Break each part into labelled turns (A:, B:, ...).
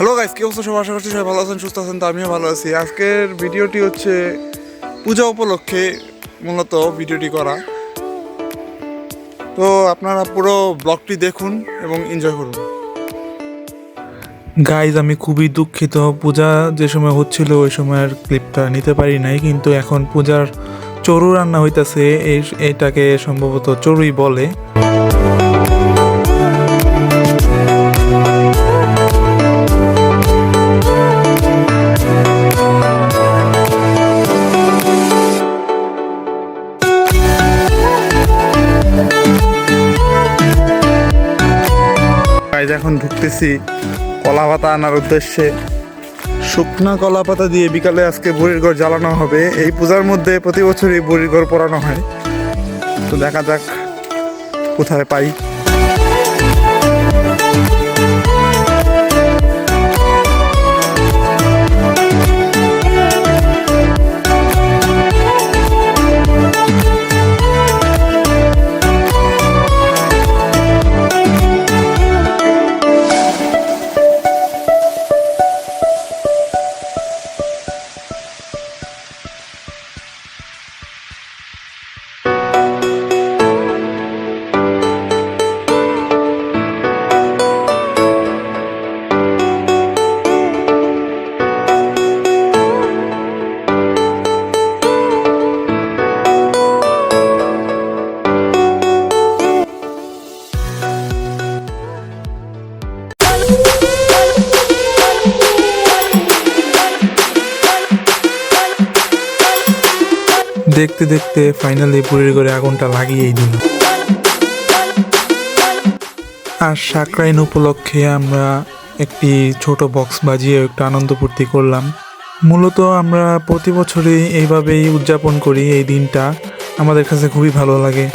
A: Hello guys, কি অবস্থা? সবাই আশা করছি সবাই ভালো আছেন, সুস্থ আছেন। তো আমিও ভালো আছি। আজকের ভিডিওটি হচ্ছে পূজা উপলক্ষে মূলত ভিডিওটি করা। তো আপনারা পুরো ব্লগটি দেখুন এবং এনজয় করুন। গাইজ, আমি খুবই দুঃখিত, পূজা যে সময় হচ্ছিল ওই সময়ের ক্লিপটা নিতে পারি নাই, কিন্তু এখন পূজার চড়ু রান্না হইতাছে। এটাকে সম্ভবত চড়ুই বলে। এখন ঢুকতেছি কলা পাতা আনার উদ্দেশ্যে। শুকনা কলা পাতা দিয়ে বিকালে আজকে বুড়ির ঘর জ্বালানো হবে। এই পূজার মধ্যে প্রতি বছরই বুড়ির ঘর পোড়ানো হয়। তো দেখা যাক কোথায় পাই। দেখতে দেখতে ফাইনালি বুড়ির ঘরে আগুনটা লাগিয়েই দিল। আর সাকরাইন উপলক্ষে আমরা একটি ছোট বক্স বাজিয়ে একটু আনন্দ ফুর্তি করলাম। মূলত আমরা প্রতি বছরই এইভাবেই উদযাপন করি। এই দিনটা আমাদের কাছে খুবই ভালো লাগে।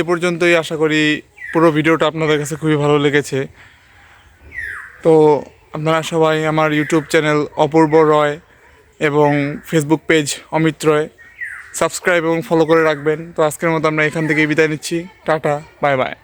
A: এই পর্যন্তই। আশা করি পুরো ভিডিওটা আপনাদের কাছে খুবই ভালো লেগেছে। তো আপনারা সবাই আমার ইউটিউব চ্যানেল অপূর্ব রয় এবং ফেসবুক পেজ অমিত রয় সাবস্ক্রাইব এবং ফলো করে রাখবেন। তো আজকের মতো আমরা এখান থেকেই বিদায় নিচ্ছি। Tata, bye bye.